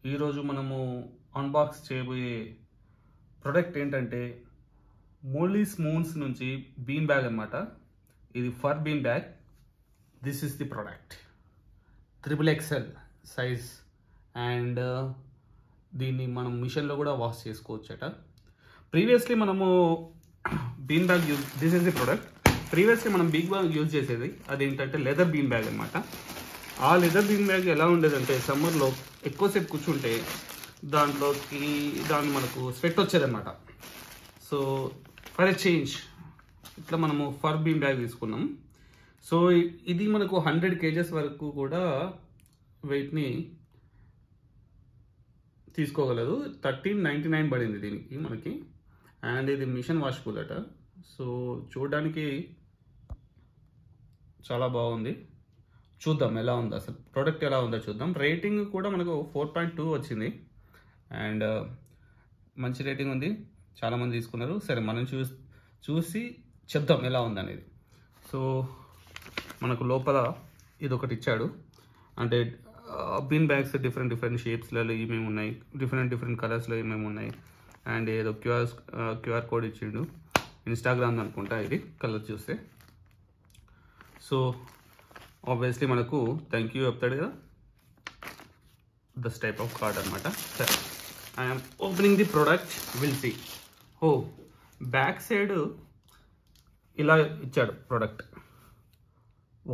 ఈరోజు మనము అన్బాక్స్ చేయబోయే ప్రోడక్ట్ ఏంటంటే మోలీ స్మూన్స్ నుంచి బీన్ బ్యాగ్ అన్నమాట. ఇది for bean bag. This is the product, XXL size. And దీన్ని మనం మిషన్లో కూడా వాష్ చేసుకోవచ్చట. ప్రీవియస్లీ మనము bean bag this is the product. Previously మనం బీన్ బ్యాగ్ యూజ్ చేసేది అదేంటంటే లెదర్ బీన్ బ్యాగ్ అనమాట. ఆ లెదర్ బీన్ బ్యాగ్ ఎలా ఉండేదంటే సమ్మర్లో ఎక్కువసేపు కూర్చుంటే దాని మనకు స్వెట్ వచ్చేదన్నమాట. సో ఫర్ ఎ చేంజ్ ఇట్లా మనము ఫర్ బీన్ బ్యాగ్ తీసుకున్నాం. సో ఇది మనకు 100 kgs వరకు కూడా వెయిట్ని తీసుకోగలదు. 1399 పడింది దీనికి మనకి. అండ్ ఇది మిషన్ వాషబుల్ అట. సో చూడడానికి చాలా బాగుంది. చూద్దాం ఎలా ఉంది, అసలు ప్రోడక్ట్ ఎలా ఉందో చూద్దాం. రేటింగ్ కూడా మనకు 4.2 వచ్చింది. అండ్ మంచి రేటింగ్ ఉంది, చాలామంది తీసుకున్నారు. సరే మనం చూసి చెప్దాం ఎలా ఉంది అనేది. సో మనకు లోపల ఇది ఒకటి ఇచ్చాడు. అంటే బీన్ బ్యాగ్స్ డిఫరెంట్ షేప్స్లలో ఏమేమి ఉన్నాయి, డిఫరెంట్ కలర్స్లో ఏమేమి ఉన్నాయి. అండ్ ఏదో క్యూఆర్ కోడ్ ఇచ్చిండు, ఇన్స్టాగ్రామ్ అనుకుంటా ఇది కలర్ చూస్తే. సో ఆబ్వియస్లీ మనకు థ్యాంక్ యూ చెప్తాడు కదా, దిస్ టైప్ ఆఫ్ కార్డ్ అనమాట. సరే, I'm opening the product, will see. Back side ఇలా ఇచ్చాడు ప్రోడక్ట్.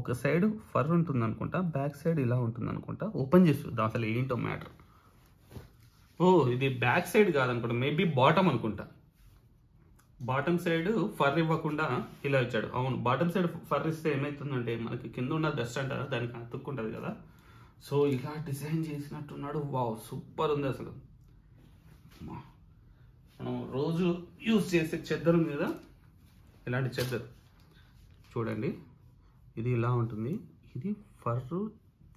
ఒక సైడ్ ఫర్ ఉంటుంది అనుకుంటా, బ్యాక్ సైడ్ ఇలా ఉంటుంది అనుకుంటా. ఓపెన్ చేసి చూద్దాం అసలు ఏంటో మ్యాటర్. ఇది బ్యాక్ సైడ్ కాదనుకుంటా, మేబీ బాటమ్ అనుకుంటా. బాటమ్ సైడ్ ఫర్ ఇవ్వకుండా ఇలా ఇచ్చాడు. అవును, బాటమ్ సైడ్ ఫర్ ఇస్తే ఏమవుతుందంటే మనకి కింద ఉన్న డస్ట్ అంటారా దానికి అతుక్కుంటుంది కదా. సో ఇలా డిజైన్ చేసినట్టున్నాడు. వావ్, సూపర్ ఉంది అసలు. మనం రోజు యూజ్ చేసే చెద్దరు మీద ఇలాంటి చెద్దరు చూడండి, ఇది ఇలా ఉంటుంది. ఇది ఫర్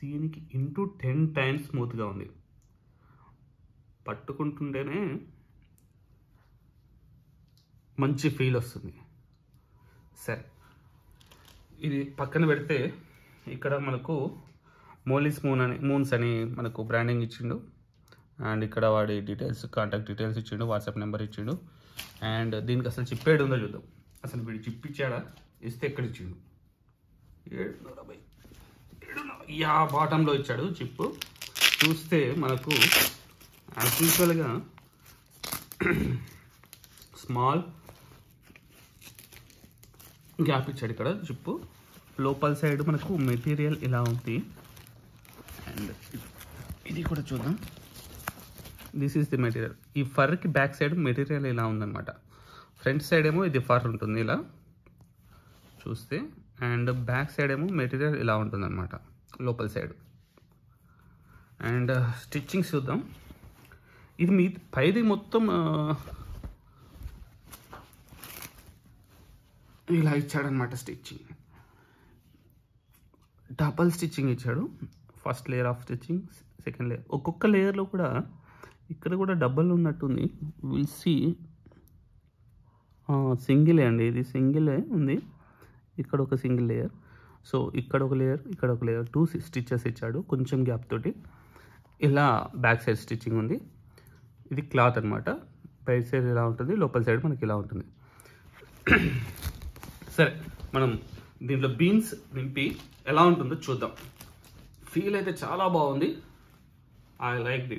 దీనికి ఇంటూ 10 times స్మూత్గా ఉంది. పట్టుకుంటుంటేనే మంచి ఫీల్ వస్తుంది. సరే, ఇది పక్కన పెడితే ఇక్కడ మనకు మోలీ మూన్స్ అని మనకు బ్రాండింగ్ ఇచ్చిండు. అండ్ ఇక్కడ వాడి డీటెయిల్స్, కాంటాక్ట్ డీటెయిల్స్ ఇచ్చిండు, వాట్సాప్ నెంబర్ ఇచ్చిండు. అండ్ దీనికి అసలు చిప్పేడు ఉందో చూద్దాం. అసలు వీడు చిప్ ఇచ్చాడా, ఇస్తే ఎక్కడ ఇచ్చిండు? 7 బాటంలో ఇచ్చాడు చిప్పు. చూస్తే మనకు యాజ్ యూజువల్గా స్మాల్ గ్యాప్ ఇచ్చాడు ఇక్కడ చిప్పు. లోపల సైడ్ మనకు మెటీరియల్ ఇలా ఉంది. అండ్ ఇది కూడా చూద్దాం. This is the material. ఈ ఫర్కి బ్యాక్ సైడ్ మెటీరియల్ ఇలా ఉందన్నమాట. ఫ్రంట్ సైడ్ ఏమో ఇది ఫర్ ఉంటుంది ఇలా చూస్తే, అండ్ బ్యాక్ సైడ్ ఏమో మెటీరియల్ ఇలా ఉంటుందన్నమాట లోపల సైడ్. అండ్ స్టిచ్చింగ్ చూద్దాం. ఇది మీ పైది మొత్తం ఇలా ఇచ్చాడనమాట స్టిచ్చింగ్. డబల్ స్టిచ్చింగ్ ఇచ్చాడు. First layer off stitching, second layer. ఒక్కొక్క లేయర్లో కూడా ఇక్కడ కూడా డబల్ ఉన్నట్టుంది. Will see. సింగిలే అండి, ఇది సింగిలే ఉంది. ఇక్కడ ఒక సింగిల్ లేయర్. సో ఇక్కడ ఒక లేయర్, ఇక్కడ ఒక లేయర్, 2 స్టిచెస్ ఇచ్చాడు కొంచెం గ్యాప్ తోటి. ఇలా బ్యాక్ సైడ్ స్టిచ్చింగ్ ఉంది. ఇది క్లాత్ అనమాట. బయట సైడ్ ఇలా ఉంటుంది, లోపల సైడ్ మనకి ఇలా ఉంటుంది. సరే, మనం దీంట్లో బీన్స్ నింపి ఎలా ఉంటుందో చూద్దాం. ఫీల్ అయితే చాలా బాగుంది. I like the.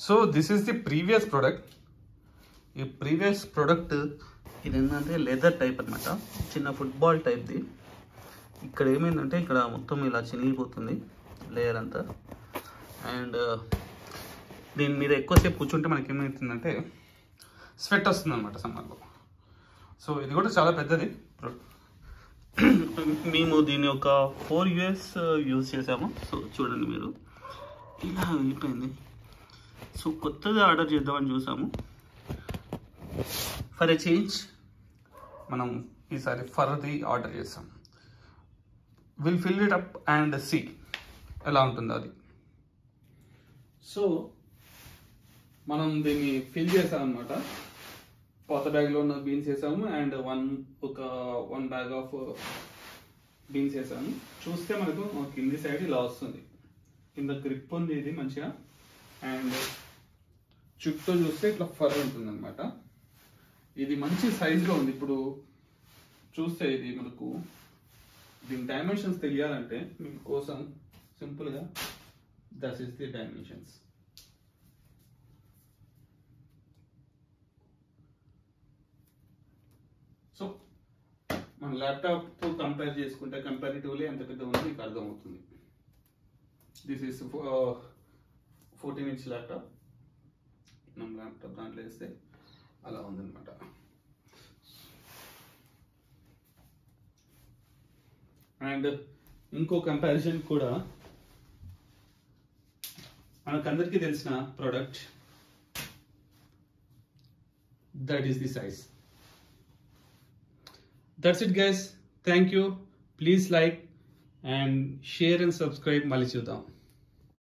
So this is the previous product. ఈ ప్రీవియస్ ప్రోడక్ట్ ఇది ఏంటంటే లెదర్ టైప్ అనమాట, చిన్న ఫుట్బాల్ టైప్ది. ఇక్కడ ఏమైందంటే ఇక్కడ మొత్తం ఇలా చినిగిపోతుంది లేయర్ అంతా. అండ్ దీని మీద ఎక్కువసేపు కూర్చుంటే మనకి ఏమవుతుందంటే స్వెట్ వస్తుంది అనమాట సమ్మర్లో. సో ఇది కూడా చాలా పెద్దది. మేము దీన్ని ఒక 4 years యూజ్ చేసాము. సో చూడండి మీరు, ఇలా అయిపోయింది. సో కొత్తది ఆర్డర్ చేద్దామని చూసాము. ఫర్ ఎ చేంజ్ మనం ఈసారి ఫర్ది ఆర్డర్ చేస్తాం. Will fill it up and see ఎలా ఉంటుందో అది. సో మనం దీన్ని ఫిల్ చేసాం అనమాట. పాత బ్యాగ్లో ఉన్న బీన్స్ వేసాము. అండ్ 1 బ్యాగ్ ఆఫ్ బీన్స్ వేసాను. చూస్తే మనకు కింది సైడ్ ఇలా వస్తుంది, కింద గ్రిప్ ఉంది ఇది మంచిగా. అండ్ చుట్టూ చూస్తే ఇట్లా ఫర్ ఉంటుంది అనమాట. ఇది మంచి సైజులో ఉంది. ఇప్పుడు చూస్తే ఇది మనకు దీని డైమెన్షన్స్ తెలియాలంటే మీకోసం సింపుల్గా that is the dimensions. So మన ల్యాప్టాప్తో కంపేర్ చేసుకుంటే కంపారిటివ్లీ ఎంత పెద్ద ఉంది మీకు అర్థమవుతుంది. This is 14-inch laptop. మనం ల్యాప్టాప్ దాంట్లో వేస్తే అలా ఉందన్నమాట. అండ్ ఇంకో కంపారిజన్ కూడా మనకందరికీ తెలిసిన product, that is the size. That's it guys. Thank you. Please like and share and subscribe. మళ్ళీ చూద్దాం.